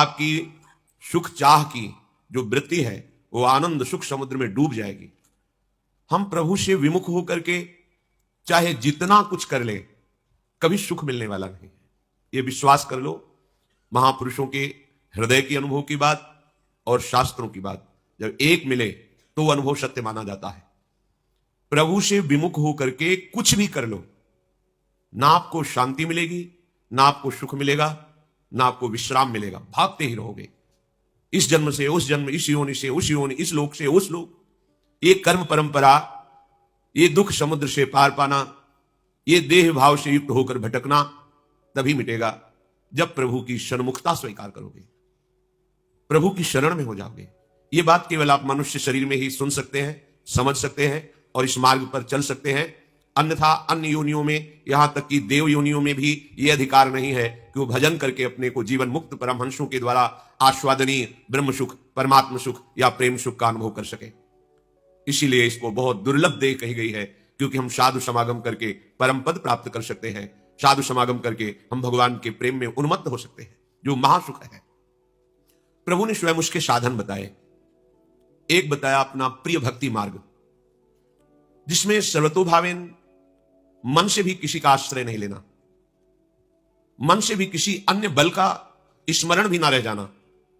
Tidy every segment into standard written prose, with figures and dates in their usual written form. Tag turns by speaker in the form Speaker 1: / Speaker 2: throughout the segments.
Speaker 1: आपकी सुख चाह की जो वृत्ति है वो आनंद सुख समुद्र में डूब जाएगी। हम प्रभु से विमुख होकर के चाहे जितना कुछ कर ले, कभी सुख मिलने वाला नहीं है। ये विश्वास कर लो। महापुरुषों के हृदय की अनुभव की बात और शास्त्रों की बात जब एक मिले तो वो अनुभव सत्य माना जाता है। प्रभु से विमुख होकर के कुछ भी कर लो, ना आपको शांति मिलेगी, ना आपको सुख मिलेगा, ना आपको विश्राम मिलेगा। भागते ही रहोगे, इस जन्म से उस जन्म, इस योनि से उस योनि, इस लोक से उस लोक। ये कर्म परंपरा, ये दुख समुद्र से पार पाना, ये देह भाव से युक्त होकर भटकना तभी मिटेगा जब प्रभु की शरणमुखता स्वीकार करोगे, प्रभु की शरण में हो जाओगे। ये बात केवल आप मनुष्य शरीर में ही सुन सकते हैं, समझ सकते हैं और इस मार्ग पर चल सकते हैं। अन्यथा अन्य योनियों में, यहां तक कि देव योनियों में भी यह अधिकार नहीं है कि वो भजन करके अपने को जीवन मुक्त परमहंसों के द्वारा आस्वादनीय ब्रह्म सुख, परमात्म सुख या प्रेम सुख का अनुभव कर सके। इसीलिए इसको बहुत दुर्लभ देह कही गई है, क्योंकि हम साधु समागम करके परम पद प्राप्त कर सकते हैं। साधु समागम करके हम भगवान के प्रेम में उन्मत्त हो सकते हैं, जो महासुख है। प्रभु ने स्वयं उसके साधन बताए। एक बताया अपना प्रिय भक्ति मार्ग, जिसमें सर्वतोभावेन मन से भी किसी का आश्रय नहीं लेना, मन से भी किसी अन्य बल का स्मरण भी ना रह जाना।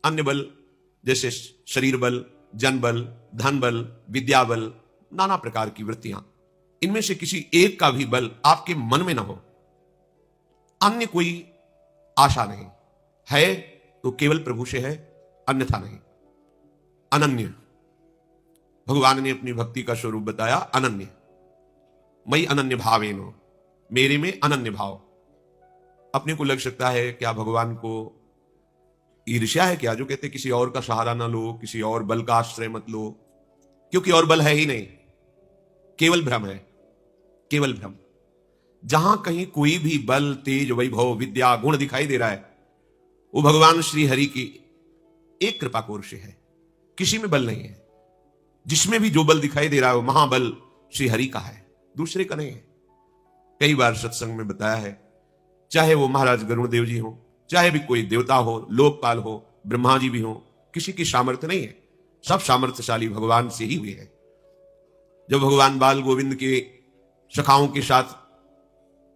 Speaker 1: अन्य बल जैसे शरीर बल, जन बल, धन बल, विद्या बल, नाना प्रकार की वृत्तियां, इनमें से किसी एक का भी बल आपके मन में ना हो। अन्य कोई आशा नहीं है तो केवल प्रभु से है, अन्यथा नहीं। अनन्य, भगवान ने अपनी भक्ति का स्वरूप बताया अनन्य। मई अनन्य भावेनो, मेरे में अनन्य भाव। अपने को लग सकता है क्या भगवान को ईर्ष्या है क्या, जो कहते किसी और का सहारा ना लो, किसी और बल का आश्रय मत लो, क्योंकि और बल है ही नहीं। केवल भ्रम है, केवल भ्रम। जहां कहीं कोई भी बल, तेज, वैभव, विद्या, गुण दिखाई दे रहा है, वो भगवान श्री हरि की एक कृपा कोर से है, किसी में बल नहीं है। जिसमें भी जो बल दिखाई दे रहा है वो महाबल श्री हरि का है, दूसरे का नहीं है। कई बार सत्संग में बताया है, चाहे वो महाराज गरुण देव जी हो, चाहे भी कोई देवता हो, लोकपाल हो, ब्रह्मा जी भी हो, किसी की सामर्थ्य नहीं है, सब सामर्थ्यशाली भगवान से ही हुए हैं। जब भगवान बाल गोविंद के सखाओं के साथ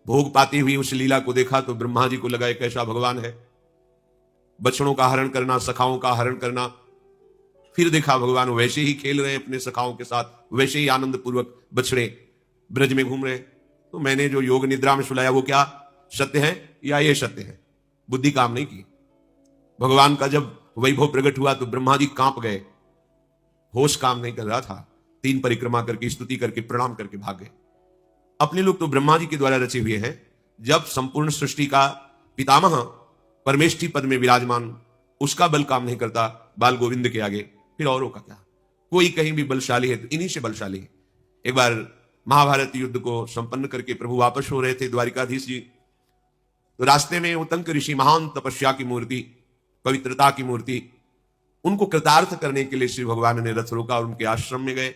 Speaker 1: भोग पाती हुई उस लीला को देखा तो ब्रह्मा जी को लगा एक ऐसा भगवान है, बछड़ों का हरण करना, सखाओं का हरण करना। फिर देखा भगवान वैसे ही खेल रहे हैं अपने सखाओं के साथ, वैसे ही आनंद पूर्वक बछड़े ब्रज में घूम रहे। तो मैंने जो योग निद्रा में सुलाया वो क्या सत्य है या ये सत्य है? बुद्धि काम नहीं की। भगवान का जब वैभव प्रकट हुआ तो ब्रह्मा जी कांप गए, होश काम नहीं कर रहा था। 3 परिक्रमा करके, स्तुति करके, प्रणाम करके भाग गए। अपने लोग तो ब्रह्मा जी के द्वारा रचे हुए हैं। जब संपूर्ण सृष्टि का पितामह परमेष्ठी पद में विराजमान, उसका बल काम नहीं करता बाल गोविंद के आगे, फिर औरों का क्या? कोई कहीं भी बलशाली है तो इन्हीं से बलशाली है। एक बार महाभारत युद्ध को संपन्न करके प्रभु वापस हो रहे थे द्वारिकाधीश जी, तो रास्ते में उतंक ऋषि, महान तपस्या की मूर्ति, पवित्रता की मूर्ति, उनको कृतार्थ करने के लिए श्री भगवान ने रथ रोका और उनके आश्रम में गए।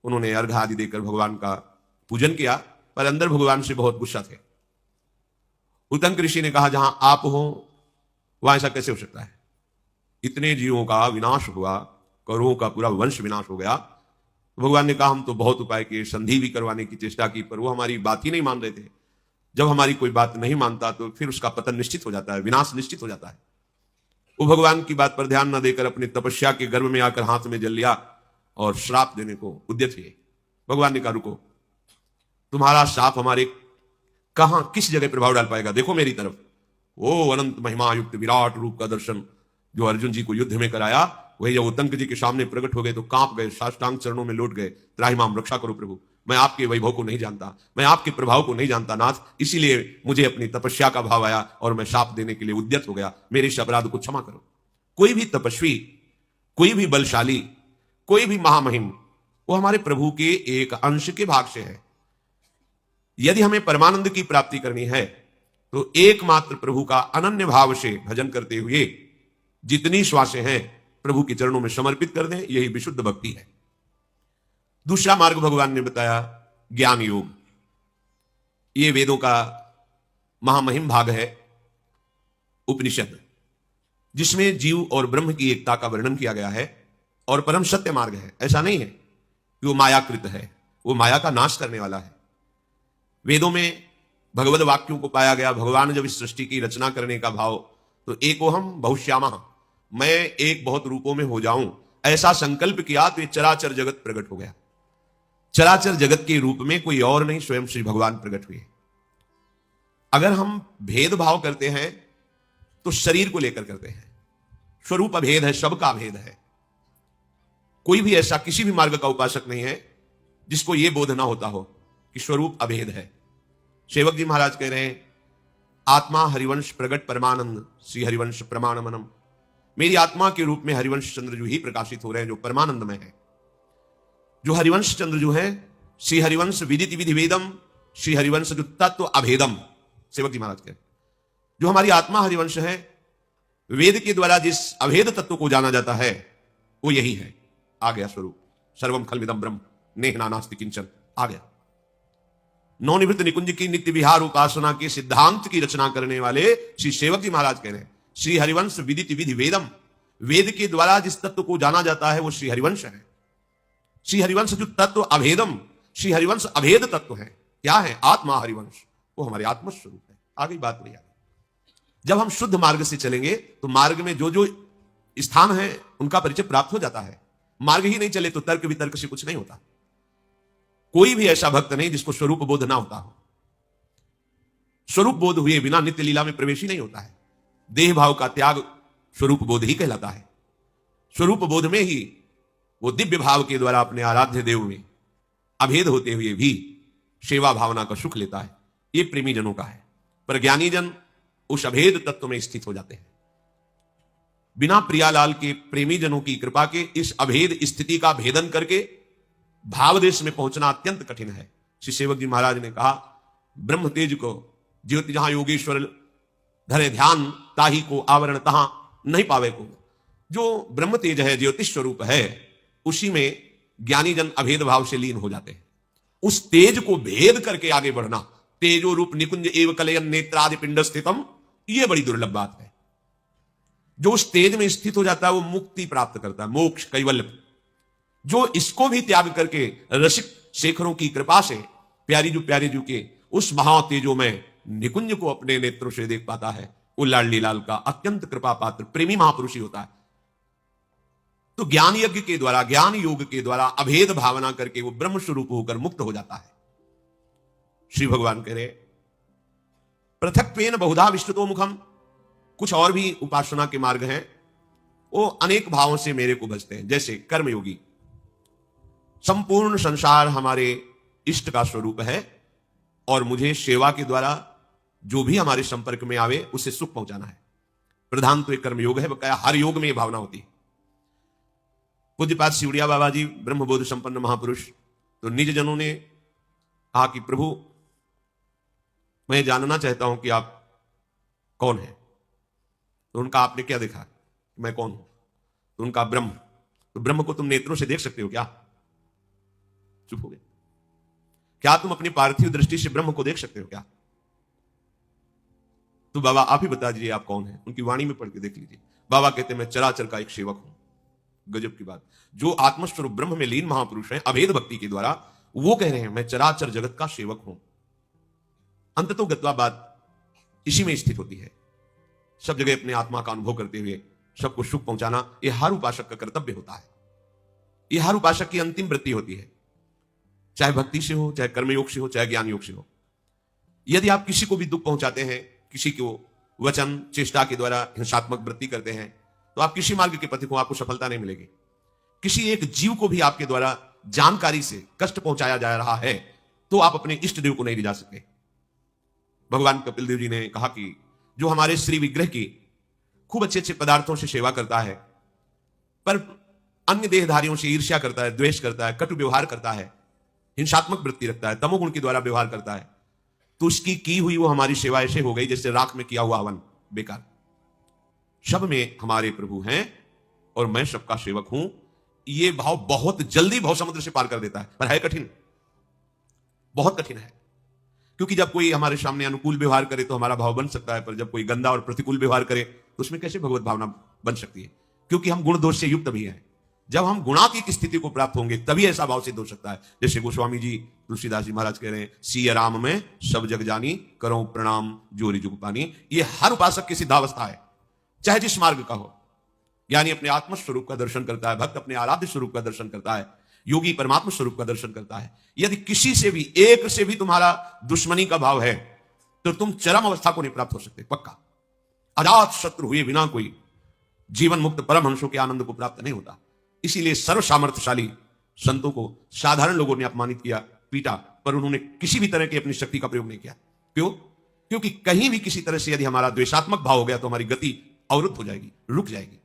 Speaker 1: उन्होंने अर्घ आदि देकर भगवान का पूजन किया, पर अंदर भगवान से बहुत गुस्सा थे। उतंक ऋषि ने कहा, जहां आप हो वहां ऐसा कैसे हो सकता है? इतने जीवों का विनाश हुआ, कौरवों का पूरा वंश विनाश हो गया। भगवान ने कहा, हम तो बहुत उपाय किए, संधि भी करवाने की चेष्टा की, पर वो हमारी बात ही नहीं मान रहे थे। जब हमारी कोई बात नहीं मानता तो फिर उसका पतन निश्चित हो जाता है, विनाश निश्चित हो जाता है। वो भगवान की बात पर ध्यान न देकर अपनी तपस्या के गर्भ में आकर हाथ में जल लिया और श्राप देने को उद्यत हुए। भगवान ने कहा, रुको, तुम्हारा श्राप हमारे कहां किस जगह प्रभाव डाल पाएगा? देखो मेरी तरफ। वो अनंत महिमा युक्त विराट रूप का दर्शन जो अर्जुन जी को युद्ध में कराया, वही जब उतंक जी के सामने प्रकट हो गए तो कांप गए, साष्टांग चरणों में लौट गए, त्राहिमाम रक्षा करो प्रभु, मैं आपके वैभव को नहीं जानता, मैं आपके प्रभाव को नहीं जानता नाथ, इसीलिए मुझे अपनी तपस्या का भाव आया और मैं शाप देने के लिए उद्यत हो गया, मेरे इस अपराध को क्षमा करो। कोई भी तपस्वी, कोई भी बलशाली, कोई भी महामहिम, वो हमारे प्रभु के एक अंश के भाग से है। यदि हमें परमानंद की प्राप्ति करनी है तो एकमात्र प्रभु का अनन्य भाव से भजन करते हुए जितनी श्वासें हैं प्रभु के चरणों में समर्पित कर दें, यही विशुद्ध भक्ति है। दूसरा मार्ग भगवान ने बताया ज्ञान योग। ये वेदों का महामहिम भाग है, उपनिषद। जिसमें जीव और ब्रह्म की एकता का वर्णन किया गया है और परम सत्य मार्ग है। ऐसा नहीं है कि वो मायाकृत है, वो माया का नाश करने वाला है। वेदों में भगवत वाक्यों को पाया गया। भगवान जब इस सृष्टि की रचना करने का भाव, तो एकोहम बहुश्यामः, मैं एक बहुत रूपों में हो जाऊं, ऐसा संकल्प किया तो ये चराचर जगत प्रकट हो गया। चराचर जगत के रूप में कोई और नहीं, स्वयं श्री भगवान प्रकट हुए। अगर हम भेदभाव करते हैं तो शरीर को लेकर करते हैं। स्वरूप अभेद है, सबका अभेद है। कोई भी ऐसा किसी भी मार्ग का उपासक नहीं है जिसको यह बोध ना होता हो कि स्वरूप अभेद है। सेवक जी महाराज कह रहे हैं, आत्मा हरिवंश प्रगट परमानंद श्री हरिवंश प्रमाणमनम। मेरी आत्मा के रूप में हरिवंश चंद्र जो ही प्रकाशित हो रहे हैं, जो परमानंद में है। जो हरिवंश चंद्र जो है, श्री हरिवंश विदित विधि वेदम, श्री हरिवंश जो तत्व अभेदम। सेवक जी महाराज कह, जो हमारी आत्मा हरिवंश है, वेद के द्वारा जिस अभेद तत्व को जाना जाता है वो यही है। आ गया स्वरूप, सर्वम खलमिदम ब्रह्म नेह नास्ति किंचन, आ गया। नवनिवृत्त निकुंज की नित्य विहार उपासना के सिद्धांत की रचना करने वाले श्री सेवक जी महाराज कह रहे हैं, श्री हरिवंश विदित विधि वेदम, वेद के द्वारा जिस तत्व को जाना जाता है वो श्री हरिवंश है। श्री हरिवंश जो तत्व अभेदम, श्री हरिवंश अभेद तत्व है। क्या है? आत्मा हरिवंश, वो हमारे आत्मस्वरूप है। आगे बात नहीं आगे। जब हम शुद्ध मार्ग से चलेंगे तो मार्ग में जो जो स्थान है उनका परिचय प्राप्त हो जाता है। मार्ग ही नहीं चले तो तर्क वितर्क से कुछ नहीं होता। कोई भी ऐसा भक्त नहीं जिसको स्वरूप बोध ना होता हो। स्वरूप बोध हुए बिना नित्य लीला में प्रवेश ही नहीं होता है। देह भाव का त्याग स्वरूप बोध ही कहलाता है। स्वरूप बोध में ही वो दिव्य भाव के द्वारा अपने आराध्य देव में अभेद होते हुए भी सेवा भावना का सुख लेता है। ये प्रेमी जनों का है। पर ज्ञानी जन उस अभेद तत्व में स्थित हो जाते हैं। बिना प्रियालाल के प्रेमी जनों की कृपा के इस अभेद स्थिति का भेदन करके भावदेश में पहुंचना अत्यंत कठिन है। श्री सेवक जी महाराज ने कहा, ब्रह्म तेज को ज्योति जहां योगेश्वर धरे ध्यान, ताही को आवरण तहां नहीं पावे को। जो ब्रह्म तेज है, ज्योतिष स्वरूप है, उसी में ज्ञानी जन अभेद भाव से लीन हो जाते हैं। उस तेज को भेद करके आगे बढ़ना, तेजो रूप निकुंज एव कलयन नेत्रादि पिंड स्थितम, यह बड़ी दुर्लभ बात है। जो उस तेज में स्थित हो जाता है वो मुक्ति प्राप्त करता है, मोक्ष कैवल्य। जो इसको भी त्याग करके रसिक शेखरों की कृपा से प्यारी जो के उस महातेजो में निकुंज को अपने नेत्रों से देख पाता है, वो लाडली लाल का अत्यंत कृपा पात्र प्रेमी महापुरुष ही होता है। तो ज्ञान यज्ञ के द्वारा, ज्ञान योग के द्वारा अभेद भावना करके वो ब्रह्म स्वरूप होकर मुक्त हो जाता है। श्री भगवान कह रहे, पृथक्त्वेन बहुधा विस्तृतो मुखम। कुछ और भी उपासना के मार्ग हैं, वो अनेक भावों से मेरे को भजते हैं। जैसे कर्मयोगी, संपूर्ण संसार हमारे इष्ट का स्वरूप है और मुझे सेवा के द्वारा जो भी हमारे संपर्क में आवे उसे सुख पहुंचाना है। प्रधान तो एक कर्मयोग है, बकाया हर योग में यह भावना होती है। पूज्यपाद सिवड़िया बाबा जी ब्रह्मबोध संपन्न महापुरुष, तो निज जनों ने कहा कि प्रभु मैं जानना चाहता हूं कि आप कौन हैं। तो उनका आपने क्या देखा, मैं कौन हूं? तो उनका ब्रह्म। तो ब्रह्म को तुम नेत्रों से देख सकते हो क्या? चुप हो गए। क्या तुम अपनी पार्थिव दृष्टि से ब्रह्म को देख सकते हो क्या? तो बाबा आप ही बता दीजिए आप कौन हैं। उनकी वाणी में पढ़ के देख लीजिए। बाबा कहते मैं चराचर का एक सेवक हूं। गजब की बात। जो आत्मस्वरूप ब्रह्म में लीन महापुरुष हैं अभेद भक्ति के द्वारा, वो कह रहे हैं मैं चराचर जगत का सेवक हूं। अंततो गत्वा बात इसी में स्थित होती है। सब जगह अपने आत्मा का अनुभव करते हुए सबको सुख पहुंचाना, यह हर उपासक का कर्तव्य होता है। यह हर उपासक की अंतिम वृत्ति होती है, चाहे भक्ति से हो, चाहे कर्मयोग से हो, चाहे ज्ञान योग से हो। यदि आप किसी को भी दुख पहुंचाते हैं, किसी को वचन चेष्टा के द्वारा हिंसात्मक वृत्ति करते हैं, तो आप किसी मार्ग के पथिक हो, आपको सफलता नहीं मिलेगी। किसी एक जीव को भी आपके द्वारा जानकारी से कष्ट पहुंचाया जा रहा है तो आप अपने इष्ट देव को नहीं रिझा सकते। भगवान कपिल देव जी ने कहा कि जो हमारे श्री विग्रह की खूब अच्छे अच्छे पदार्थों से सेवा करता है, पर अन्य देहधारियों से ईर्ष्या करता है, द्वेष करता है, कटु व्यवहार करता है, हिंसात्मक वृत्ति रखता है, तमोगुण के द्वारा व्यवहार करता है, तो उसकी की हुई वो हमारी सेवा ऐसे हो गई जैसे राख में किया हुआ हवन, बेकार। सब में हमारे प्रभु हैं और मैं सबका सेवक हूं। ये भाव बहुत जल्दी भाव समुद्र से पार कर देता है, पर है कठिन, बहुत कठिन है। क्योंकि जब कोई हमारे सामने अनुकूल व्यवहार करे तो हमारा भाव बन सकता है, पर जब कोई गंदा और प्रतिकूल व्यवहार करे तो उसमें कैसे भगवत भावना बन सकती है, क्योंकि हम गुण दोष से युक्त भी हैं। जब हम गुणातीत स्थिति को प्राप्त होंगे तभी ऐसा भाव सिद्ध हो सकता है। जैसे गोस्वामी जी तुलसीदास जी महाराज कह रहे हैं, सिया राम में सब जग जानी, करो प्रणाम जोरी जुग पानी। ये हर उपासक की सिद्धावस्था है, चाहे जिस मार्ग का हो। यानी अपने आत्म स्वरूप का दर्शन करता है, भक्त अपने आराध्य स्वरूप का दर्शन करता है, योगी परमात्मा स्वरूप का दर्शन करता है। यदि किसी से भी, एक से भी तुम्हारा दुश्मनी का भाव है तो तुम चरम अवस्था को नहीं प्राप्त हो सकते, पक्का। अजात शत्रु हुए बिना कोई जीवन मुक्त परमहंसों के आनंद को प्राप्त नहीं होता। इसीलिए सर्व सामर्थ्यशाली संतों को साधारण लोगों ने अपमानित किया, पीटा, पर उन्होंने किसी भी तरह की अपनी शक्ति का प्रयोग नहीं किया। क्यों? क्योंकि कहीं भी किसी तरह से यदि हमारा द्वेषात्मक भाव हो गया तो हमारी गति अवरुद्ध हो जाएगी, रुक जाएगी।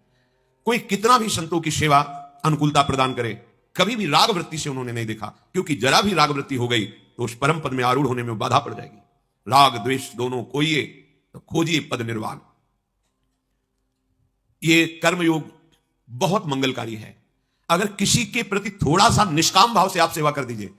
Speaker 1: कोई कितना भी संतों की सेवा अनुकूलता प्रदान करे, कभी भी राग वृत्ति से उन्होंने नहीं देखा, क्योंकि जरा भी राग वृत्ति हो गई तो उस परम पद में आरूढ़ होने में बाधा पड़ जाएगी। राग द्वेष दोनों खोइए तो खोजिए पद निर्वाण। ये कर्मयोग बहुत मंगलकारी है। अगर किसी के प्रति थोड़ा सा निष्काम भाव से आप सेवा कर दीजिए,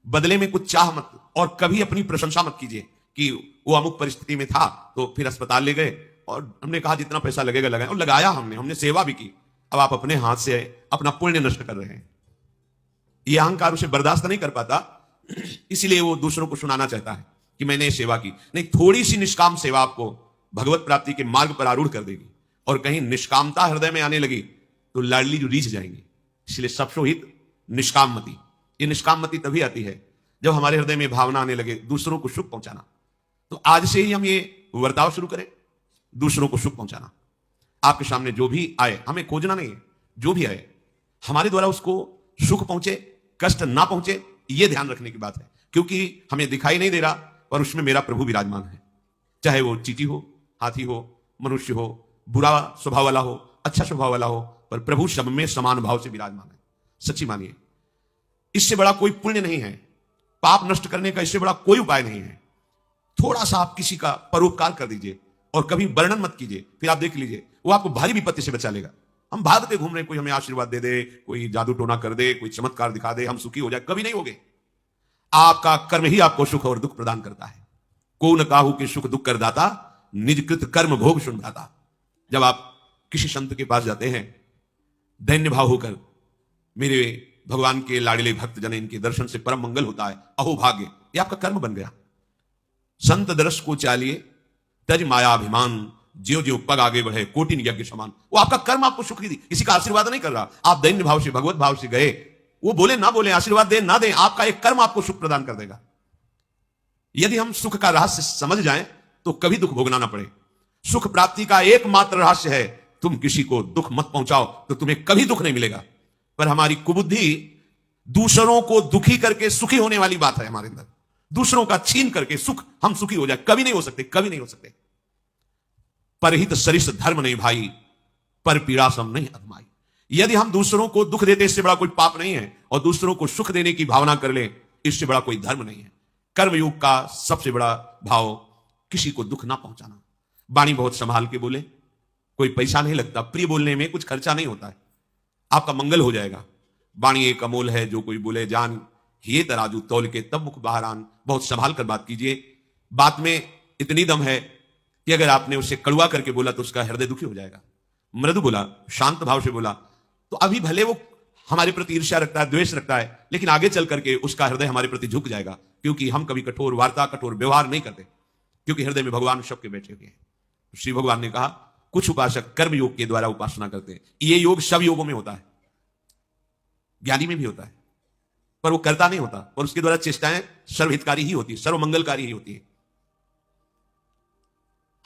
Speaker 1: बदले में कुछ चाह मत, और कभी अपनी प्रशंसा मत कीजिए कि वो अमुक परिस्थिति में था तो फिर अस्पताल ले गए और हमने कहा जितना पैसा लगेगा लगाए, और लगाया हमने सेवा भी की। अब आप अपने हाथ से अपना पुण्य नष्ट कर रहे हैं। ये अहंकार उसे बर्दाश्त नहीं कर पाता, इसलिए वो दूसरों को सुनाना चाहता है कि मैंने सेवा की। नहीं, थोड़ी सी निष्काम सेवा आपको भगवत प्राप्ति के मार्ग पर आरूढ़ कर देगी। और कहीं निष्कामता हृदय में आने लगी तो लाडली जो रीझ जाएंगी। इसलिए सबसोहित निष्काम मति। ये निष्काम मति तभी आती है जब हमारे हृदय में भावना आने लगे दूसरों को सुख पहुंचाना। तो आज से ही हम ये वर्ताव शुरू करें, दूसरों को सुख पहुंचाना। आपके सामने जो भी आए, हमें खोजना नहीं है, जो भी आए हमारे द्वारा उसको सुख पहुंचे, कष्ट ना पहुंचे, ये ध्यान रखने की बात है। क्योंकि हमें दिखाई नहीं दे रहा पर उसमें मेरा प्रभु विराजमान है। चाहे वो चींटी हो, हाथी हो, मनुष्य हो, बुरा स्वभाव वाला हो, अच्छा स्वभाव वाला हो, पर प्रभु सब में समान भाव से विराजमान है। सच्ची मानिए, इससे बड़ा कोई पुण्य नहीं है, पाप नष्ट करने का इससे बड़ा कोई उपाय नहीं है। थोड़ा सा आप किसी का परोपकार कर दीजिए और कभी वर्णन मत कीजिए, फिर आप देख लीजिए वो आपको भारी विपत्ति से बचा लेगा। हम भागते घूम रहे, कोई हमें आशीर्वाद दे दे, कोई जादू टोना कर दे, कोई चमत्कार दिखा दे, हम सुखी हो जाए, कभी नहीं होगे। आपका कर्म ही आपको सुख और दुख प्रदान करता है। को न काहू के सुख दुख कर दाता, निज कृत कर्म भोग सुन दाता। जब आप किसी संत के पास जाते हैं दैन्य भाव होकर, मेरे भगवान के लाडले भक्त जन, इनके दर्शन से परम मंगल होता है, अहो भाग्य, ये आपका कर्म बन गया। संत दर्श को चालिए तज माया अभिमान, ज्यो ज्यो पग आगे बढ़े कोटिन यज्ञ समान। वो आपका कर्म आपको सुख दी, किसी का आशीर्वाद नहीं कर रहा। आप दैन्य भाव से, भगवत भाव से गए, वो बोले ना बोले, आशीर्वाद दे ना दे, आपका एक कर्म आपको सुख प्रदान कर देगा। यदि हम सुख का रहस्य समझ जाएं तो कभी दुख भोगना ना पड़े। सुख प्राप्ति का एकमात्र रहस्य है, तुम किसी को दुख मत पहुंचाओ तो तुम्हें कभी दुख नहीं मिलेगा। पर हमारी कुबुद्धि दूसरों को दुखी करके सुखी होने वाली बात है हमारे अंदर। दूसरों का छीन करके सुख, हम सुखी हो जाए, कभी नहीं हो सकते, कभी नहीं हो सकते। परहित सरिस धर्म नहीं भाई, पर पीड़ा सम नहीं अधमाई। यदि हम दूसरों को दुख देते, इससे बड़ा कोई पाप नहीं है, और दूसरों को सुख देने की भावना कर ले, इससे बड़ा कोई धर्म नहीं है। कर्मयोग का सबसे बड़ा भाव किसी को दुख ना पहुंचाना। वाणी बहुत संभाल के बोले, कोई पैसा नहीं लगता, प्रिय बोलने में कुछ खर्चा नहीं होता है, आपका मंगल हो जाएगा। वाणी एक अमोल है, जो कोई बोले जान, ये तराजू तौल के तब मुख बाहर आन। बहुत संभाल कर बात कीजिए। बात में इतनी दम है कि अगर आपने उसे कड़वा करके बोला तो उसका हृदय दुखी हो जाएगा। मृदु बोला, शांत भाव से बोला, तो अभी भले वो हमारे प्रति ईर्ष्या रखता है, द्वेष रखता है, लेकिन आगे चल करके उसका हृदय हमारे प्रति झुक जाएगा। क्योंकि हम कभी कठोर वार्ता, कठोर व्यवहार नहीं करते, क्योंकि हृदय में भगवान सबके बैठे हुए हैं। श्री भगवान ने कहा, कुछ उपासक कर्म योग के द्वारा उपासना करते हैं। ये योग सब योगों में होता है, ज्ञानी में भी होता है, पर वो करता नहीं होता, और उसके द्वारा चेष्टाएं सर्वहितकारी ही होती है, सर्वमंगलकारी ही होती है।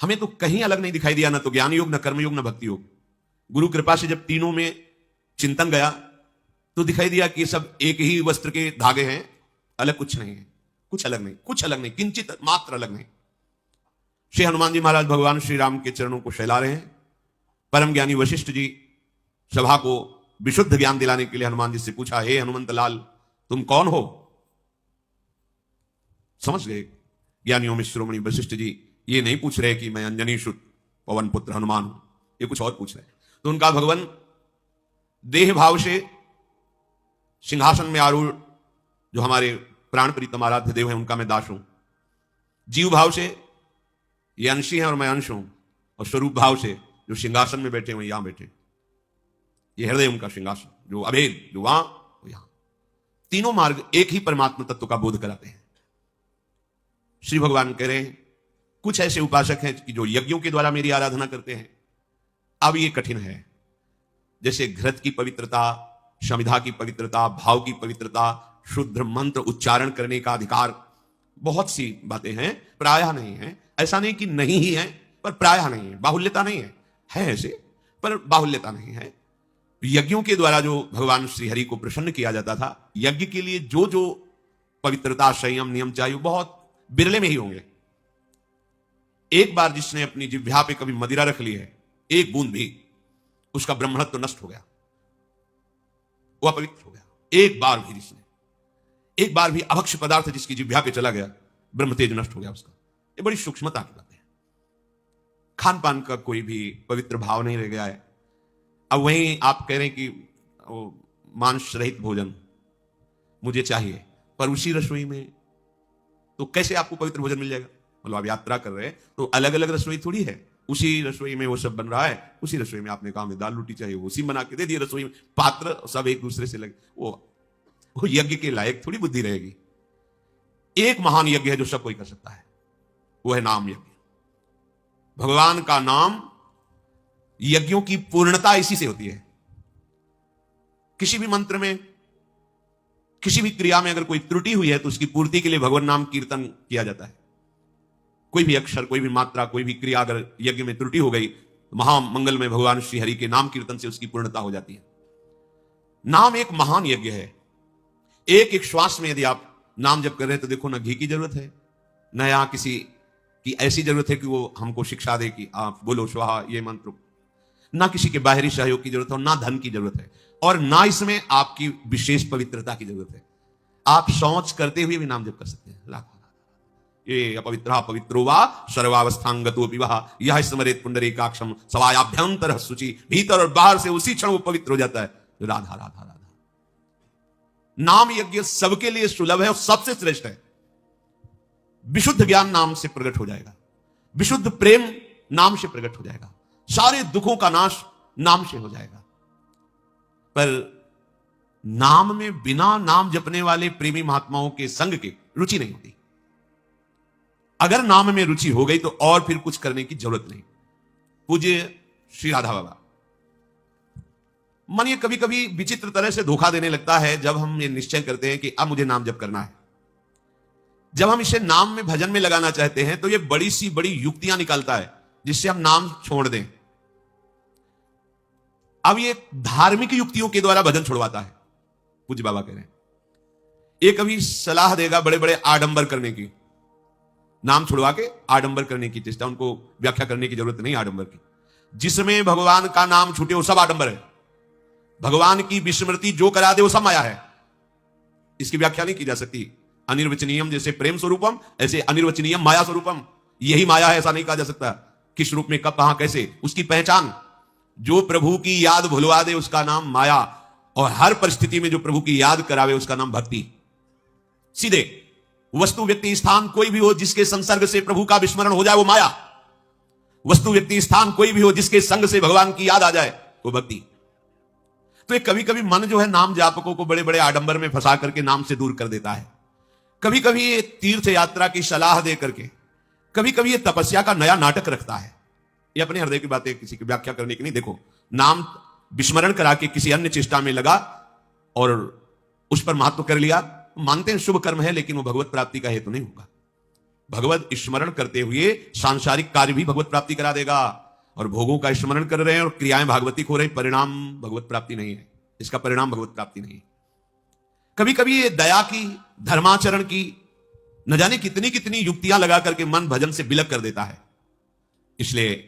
Speaker 1: हमें तो कहीं अलग नहीं दिखाई दिया, ना तो ज्ञान योग, ना कर्म योग, ना भक्ति योग। गुरु कृपा से जब तीनों में चिंतन गया तो दिखाई दिया कि सब एक ही वस्त्र के धागे हैं, अलग कुछ नहीं है, कुछ अलग नहीं, कुछ अलग नहीं, किंचित मात्र अलग नहीं। श्री हनुमान जी महाराज भगवान श्री राम के चरणों को सहला रहे हैं। परम ज्ञानी वशिष्ठ जी सभा को विशुद्ध ज्ञान दिलाने के लिए हनुमान जी से पूछा, हे हनुमंत लाल, तुम कौन हो? समझ गए ज्ञानियों में शिरोमणि वशिष्ठ जी ये नहीं पूछ रहे कि मैं अंजनी सुत पवन पुत्र हनुमान हूं, ये कुछ और पूछ रहे। तो उनका भगवान देह भाव से सिंहासन में आरूढ़ जो हमारे प्राण प्रीतम आराध्य देव हैं, उनका मैं दास हूं। जीव भाव से ये अंशी हैं और मैं अंश हूं, और स्वरूप भाव से जो सिंहासन में बैठे हुए यहां बैठे, ये हृदय उनका सिंहासन, जो अभेद जो वहां वो यहां। तीनों मार्ग एक ही परमात्मा तत्व का बोध कराते हैं। श्री भगवान कह रहे हैं कुछ ऐसे उपासक हैं कि जो यज्ञों के द्वारा मेरी आराधना करते हैं। अब ये कठिन है, जैसे घृत की पवित्रता, समिधा की पवित्रता, भाव की पवित्रता, शुद्ध मंत्र उच्चारण करने का अधिकार, बहुत सी बातें हैं, प्रायः नहीं है। ऐसा नहीं कि नहीं ही है, पर प्रायः नहीं है, बाहुल्यता नहीं है ऐसे, पर बाहुल्यता नहीं है। यज्ञों के द्वारा जो भगवान श्री हरि को प्रसन्न किया जाता था, यज्ञ के लिए जो जो पवित्रता, संयम, नियम चाहिए, बहुत बिरले में ही होंगे। एक बार जिसने अपनी जिह्वा पे कभी मदिरा रख ली है, एक बूंद भी, उसका ब्रह्मणत्व नष्ट हो गया, वो अपवित्र हो गया। एक बार भी जिसने, एक बार भी अभक्ष्य पदार्थ जिसकी जिह्वा पे चला गया, ब्रह्म तेज नष्ट हो गया उसका। ये बड़ी सूक्ष्मता की बात है। खान पान का कोई भी पवित्र भाव नहीं रह गया है। अब वहीं आप कह रहे हैं कि मांस रहित भोजन मुझे चाहिए, पर उसी रसोई में तो कैसे आपको पवित्र भोजन मिल जाएगा? मतलब आप यात्रा कर रहे हैं तो अलग अलग रसोई थोड़ी है, उसी रसोई में वो सब बन रहा है। उसी रसोई में आपने कहा हमें दाल रोटी चाहिए, उसी बना के दे दिए। रसोई में पात्र सब एक दूसरे से लगे, वो यज्ञ के लायक थोड़ी बुद्धि रहेगी। एक महान यज्ञ है जो सब कोई कर सकता है, वो है नाम यज्ञ। भगवान का नाम, यज्ञों की पूर्णता इसी से होती है। किसी भी मंत्र में, किसी भी क्रिया में अगर कोई त्रुटि हुई है तो उसकी पूर्ति के लिए भगवान नाम कीर्तन किया जाता है। कोई भी अक्षर, कोई भी मात्रा, कोई भी क्रिया अगर यज्ञ में त्रुटि हो गई, तो महामंगल में भगवान श्री हरि के नाम कीर्तन से उसकी पूर्णता हो जाती है। नाम एक महान यज्ञ है। एक एक श्वास में यदि आप नाम जप कर रहे हैं तो देखो, ना घी की जरूरत है, ना यहां किसी की ऐसी जरूरत है कि वो हमको शिक्षा दे कि आप बोलो स्वाहा ये मंत्र, ना किसी के बाहरी सहयोग की जरूरत है, ना धन की जरूरत है, और ना इसमें आपकी विशेष पवित्रता की जरूरत है। आप शौच करते हुए भी नाम जप कर सकते हैं। लाखों ये अपवित्र पवित्रो वा सर्वावस्थांगतो विवाह यह स्मरेत पुंडरीकाक्षम सवायाभ्यंतर शुचि, भीतर और बाहर से उसी क्षण वो पवित्र हो जाता है। राधा राधा राधा। नाम यज्ञ सबके लिए सुलभ है और सबसे श्रेष्ठ है। विशुद्ध ज्ञान नाम से प्रकट हो जाएगा, विशुद्ध प्रेम नाम से प्रकट हो जाएगा, सारे दुखों का नाश नाम से हो जाएगा। पर नाम में बिना नाम जपने वाले प्रेमी महात्माओं के संग के रुचि नहीं होती। अगर नाम में रुचि हो गई तो और फिर कुछ करने की जरूरत नहीं। पूज्य श्री राधा बाबा, मन ये कभी कभी विचित्र तरह से धोखा देने लगता है जब हम ये निश्चय करते हैं कि अब मुझे नाम जप करना है। जब हम इसे नाम में, भजन में लगाना चाहते हैं तो ये बड़ी सी बड़ी युक्तियां निकालता है जिससे हम नाम छोड़ दें। अब ये धार्मिक युक्तियों के द्वारा भजन छुड़वाता है। पूज्य बाबा कह रहे हैं, ये कभी सलाह देगा बड़े बड़े आडंबर करने की, नाम छुड़वा के आडंबर करने की चेष्टा। उनको व्याख्या करने की जरूरत नहीं आडंबर की। जिसमें भगवान का नाम छूटे वो सब आडंबर है। भगवान की विस्मृति जो करा दे वो सब माया है। इसकी व्याख्या नहीं की जा सकती। अनिर्वचनीयम जैसे प्रेम स्वरूपम, ऐसे अनिर्वचनीयम माया स्वरूपम। यही माया है, ऐसा नहीं कहा जा सकता। किस रूप में, कब, कहां, कैसे, उसकी पहचान। जो प्रभु की याद भुलवा दे उसका नाम माया, और हर परिस्थिति में जो प्रभु की याद करावे उसका नाम भक्ति। सीधे वस्तु व्यक्ति स्थान कोई भी हो जिसके संसर्ग से प्रभु का विस्मरण हो जाए वो माया। वस्तु व्यक्ति स्थान कोई भी हो जिसके संग से भगवान की याद आ जाए वो भक्ति। तो ये कभी कभी मन जो है नाम जापकों को बड़े बड़े आडंबर में फंसा करके नाम से दूर कर देता है। कभी कभी ये तीर्थ यात्रा की सलाह दे करके, कभी कभी ये तपस्या का नया नाटक रखता है। ये अपने हृदय की बातें किसी की व्याख्या करने की नहीं। देखो, नाम विस्मरण करा के किसी अन्य चेष्टा में लगा और उस पर महत्व कर लिया, मानते हैं शुभ कर्म है, लेकिन वो भगवत प्राप्ति का हेतु नहीं होगा। भगवत स्मरण करते हुए सांसारिक कार्य भी भगवत प्राप्ति करा देगा। और भोगों का स्मरण कर रहे हैं और क्रियाएं भागवतिक हो रही, परिणाम भगवत प्राप्ति नहीं है। इसका परिणाम भगवत प्राप्ति नहीं है। कभी कभी ये दया की, धर्माचरण की, न जाने कितनी कितनी युक्तियां लगा करके मन भजन से बिलक कर देता है। इसलिए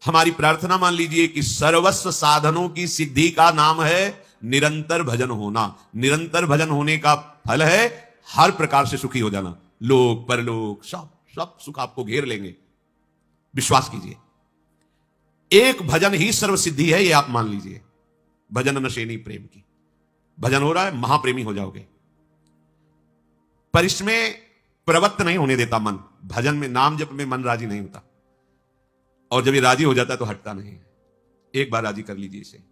Speaker 1: हमारी प्रार्थना मान लीजिए कि सर्वस्व साधनों की सिद्धि का नाम है निरंतर भजन होना। निरंतर भजन होने का फल है हर प्रकार से सुखी हो जाना। लोक परलोक सब सुख आपको घेर लेंगे, विश्वास कीजिए। एक भजन ही सर्व सिद्धि है, ये आप मान लीजिए। भजन नशेनी प्रेम की, भजन हो रहा है, महाप्रेमी हो जाओगे। पर इसमें प्रवृत्त नहीं होने देता मन। भजन में, नाम जप में मन राजी नहीं होता। और जब ये राजी हो जाता है तो हटता नहीं है। एक बार राजी कर लीजिए इसे,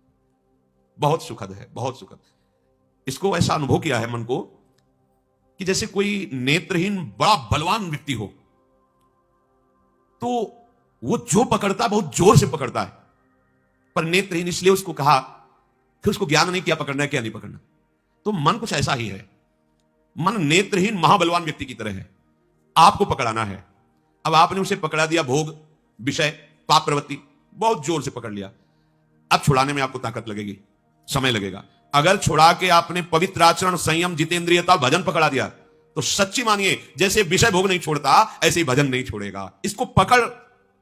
Speaker 1: बहुत सुखद है, बहुत सुखद। इसको ऐसा अनुभव किया है मन को कि जैसे कोई नेत्रहीन बड़ा बलवान व्यक्ति हो, तो वो जो पकड़ता है बहुत जोर से पकड़ता है, पर नेत्रहीन इसलिए उसको कहा, फिर उसको ज्ञान नहीं क्या पकड़ना है क्या नहीं पकड़ना। तो मन कुछ ऐसा ही है, मन नेत्रहीन महाबलवान व्यक्ति की तरह है, आपको पकड़ाना है। अब आपने उसे पकड़ा दिया, भोग, विषय, पाप प्रवृत्ति, बहुत जोर से पकड़ लिया। अब छुड़ाने में आपको ताकत लगेगी, समय लगेगा। अगर छुड़ा के आपने पवित्र आचरण, संयम, जितेंद्रियता, भजन पकड़ा दिया, तो सच्ची मानिए जैसे विषय भोग नहीं छोड़ता ऐसे ही भजन नहीं छोड़ेगा। इसको पकड़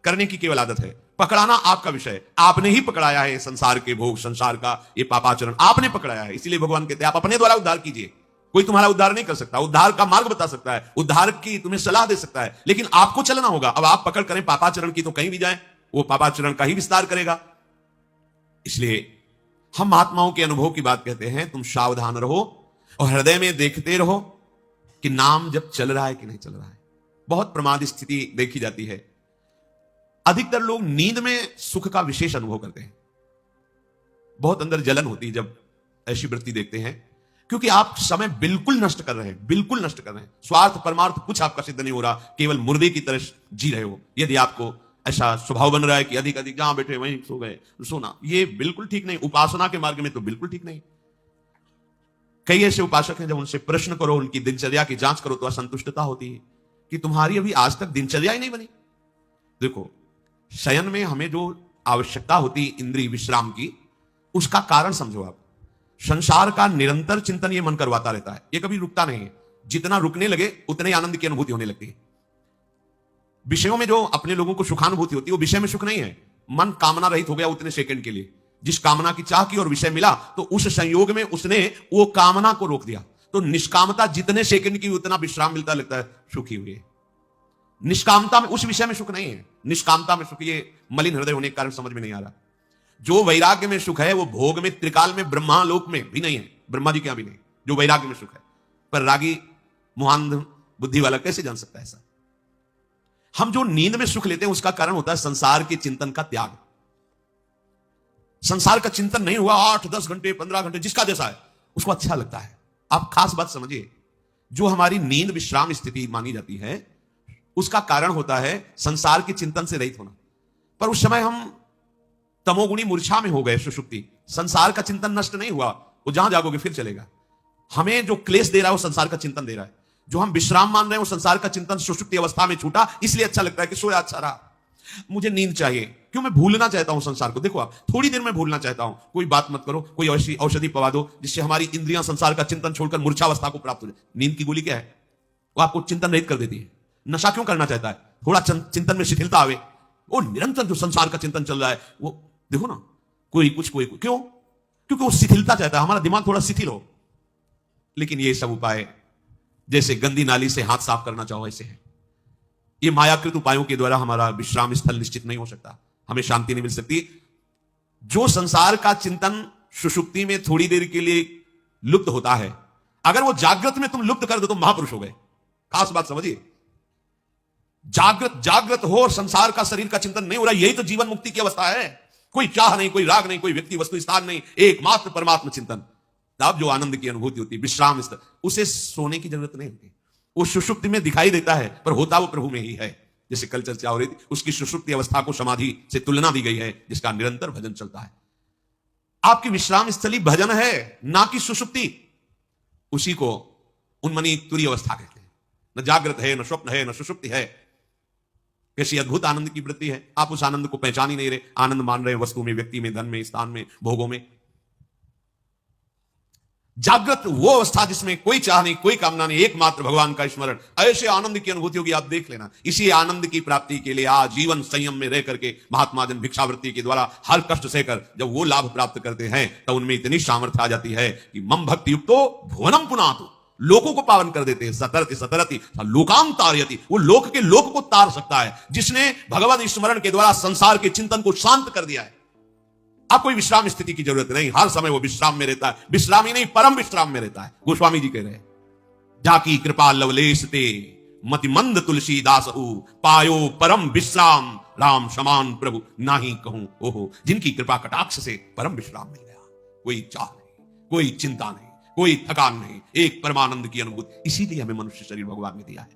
Speaker 1: करने की केवल आदत है, पकड़ाना आपका विषय। आपने ही पकड़ाया है संसार के भोग, संसार का ये पापाचरण आपने पकड़ाया है। इसीलिए भगवान कहते हैं आप अपने द्वारा उद्धार कीजिए। कोई तुम्हारा उद्धार नहीं कर सकता, उद्धार का मार्ग बता सकता है, उद्धार की तुम्हें सलाह दे सकता है, लेकिन आपको चलना होगा। अब आप पकड़ करें पापाचरण की तो कहीं भी जाए वो पापाचरण का ही विस्तार करेगा। इसलिए हम महात्माओं के अनुभव की बात कहते हैं, तुम सावधान रहो और हृदय में देखते रहो कि नाम जब चल रहा है कि नहीं चल रहा है। बहुत प्रमाद स्थिति देखी जाती है। अधिकतर लोग नींद में सुख का विशेष अनुभव करते हैं। बहुत अंदर जलन होती है जब ऐसी वृत्ति देखते हैं, क्योंकि आप समय बिल्कुल नष्ट कर रहे हैं, बिल्कुल नष्ट कर रहे हैं। स्वार्थ परमार्थ कुछ आपका सिद्ध नहीं हो रहा, केवल मुर्दे की तरह जी रहे हो। यदि आपको ऐसा स्वभाव बन रहा है कि अधिक अधिक जहां बैठे वहीं सो गए, सोना, ये बिल्कुल ठीक नहीं। उपासना के मार्ग में तो बिल्कुल ठीक नहीं। कई ऐसे उपासक हैं, जब उनसे प्रश्न करो, उनकी दिनचर्या की जांच करो, तो असंतुष्टता होती है कि तुम्हारी अभी आज तक दिनचर्या ही नहीं बनी। देखो, शयन में हमें जो आवश्यकता होती इंद्रिय विश्राम की, उसका कारण समझो आप। संसार का निरंतर चिंतन ये मन करवाता रहता है, ये कभी रुकता नहीं है। जितना रुकने लगे उतने आनंद की अनुभूति होने लगती है। विषयों में जो अपने लोगों को सुखानुभूति होती है वो विषय में सुख नहीं है। मन कामना रहित हो गया उतने सेकंड के लिए, जिस कामना की चाह की और विषय मिला, तो उस संयोग में उसने वो कामना को रोक दिया। तो निष्कामता जितने सेकंड की उतना विश्राम मिलता, लगता है सुखी हुई। निष्कामता में, उस विषय में सुख नहीं है, निष्कामता में सुख। ये मलिन हृदय होने के कारण समझ में नहीं आ रहा। जो वैराग्य में सुख है वो भोग में, त्रिकाल में, ब्रह्मालोक में भी नहीं है, ब्रह्मा जी के यहां भी नहीं, जो वैराग्य में सुख है। पर रागी मुहांध बुद्धि वाला कैसे जान सकता है ऐसा? हम जो नींद में सुख लेते हैं उसका कारण होता है संसार के चिंतन का त्याग। संसार का चिंतन नहीं हुआ 8-10 घंटे 15 घंटे, जिसका जैसा है उसको अच्छा लगता है। आप खास बात समझिए, जो हमारी नींद विश्राम स्थिति मानी जाती है उसका कारण होता है संसार के चिंतन से रहित होना। पर उस समय हम तमोगुणी मूर्छा में हो गए, सुषुप्ति। संसार का चिंतन नष्ट नहीं हुआ, वो जहां जागोगे फिर चलेगा। हमें जो क्लेश दे रहा है वो संसार का चिंतन दे रहा है। जो हम विश्राम मान रहे हैं वो संसार का चिंतन सुषुप्ति अवस्था में छूटा, इसलिए अच्छा लगता है कि सोया अच्छा रहा। मुझे नींद चाहिए, क्यों? मैं भूलना चाहता हूं संसार को। देखो आप, थोड़ी देर में भूलना चाहता हूं। कोई बात मत करो, कोई ऐसी औषधि पवा दो जिससे हमारी इंद्रियां संसार का चिंतन छोड़कर मूर्छावस्था को प्राप्त हो जाए। नींद की गोली क्या है? वो आपको चिंतन रहित कर देती है। नशा क्यों करना चाहता है? थोड़ा चिंतन में शिथिलता आवे। वो निरंतर जो संसार का चिंतन चल रहा है, वो देखो ना, कोई कुछ कोई क्यों? क्योंकि वो शिथिलता चाहता है, हमारा दिमाग थोड़ा शिथिल हो। लेकिन ये सब उपाय जैसे गंदी नाली से हाथ साफ करना चाहो ऐसे है। ये मायाकृत उपायों के द्वारा हमारा विश्राम स्थल निश्चित नहीं हो सकता, हमें शांति नहीं मिल सकती। जो संसार का चिंतन सुषुप्ति में थोड़ी देर के लिए लुप्त होता है, अगर वो जागृत में तुम लुप्त कर दो तो महापुरुष हो गए। खास बात समझिए, जागृत हो और संसार का, शरीर का चिंतन नहीं हो रहा, यही तो जीवन मुक्ति की अवस्था है। कोई चाह नहीं, कोई राग नहीं, कोई व्यक्ति वस्तु स्थान नहीं, एकमात्र परमात्मा चिंतन। तब जो आनंद की अनुभूति होती है, विश्राम स्तर, उसे सोने की जरूरत नहीं होती। वो सुषुप्ति में दिखाई देता है पर होता वो प्रभु में ही है। जैसे कल चर्चा हो रही थी, उसकी सुषुप्ति अवस्था को समाधि से तुलना दी गई है, जिसका निरंतर भजन चलता है। आपकी विश्राम स्थली भजन है, ना कि सुषुप्ति। उसी को उन्मनी तुरी अवस्था कहते हैं। न जागृत है, न स्वप्न है, न सुषुप्ति है। कैसी अद्भुत आनंद की वृत्ति है। आप उस आनंद को पहचान ही नहीं रहे, आनंद मान रहे वस्तु में, व्यक्ति में, धन में, स्थान में, भोगों में। जागृत वो अवस्था जिसमें कोई चाह नहीं, कोई कामना नहीं, एकमात्र भगवान का स्मरण। ऐसे आनंद की अनुभूति होगी, आप देख लेना। इसी आनंद की प्राप्ति के लिए आजीवन संयम में रह करके महात्मा जन भिक्षावृत्ति के द्वारा हर कष्ट सहकर जब वो लाभ प्राप्त करते हैं, तो उनमें इतनी सामर्थ्य आ जाती है कि मम भक्ति युक्तो भुवनम पुनातु, लोकों को पावन कर देते हैं। सतरति सतरति लोकाम तारयति, वो लोक के लोक को तार सकता है जिसने भगवत स्मरण के द्वारा संसार के चिंतन को शांत कर दिया है। अब कोई विश्राम स्थिति की जरूरत नहीं, हर समय वो विश्राम में रहता है। विश्राम ही नहीं, परम विश्राम में रहता है। गोस्वामी जी कह रहे हैं, जाकी कृपा लवलेश ते मतिमंद तुलसीदास पायो परम विश्राम, राम समान प्रभु नाही कहूं ओहो। जिनकी कृपा कटाक्ष से परम विश्राम मिल गया, कोई चाह नहीं, कोई चिंता नहीं, कोई थकान नहीं, एक परमानंद की अनुभूति। इसीलिए हमें मनुष्य शरीर भगवान ने दिया है।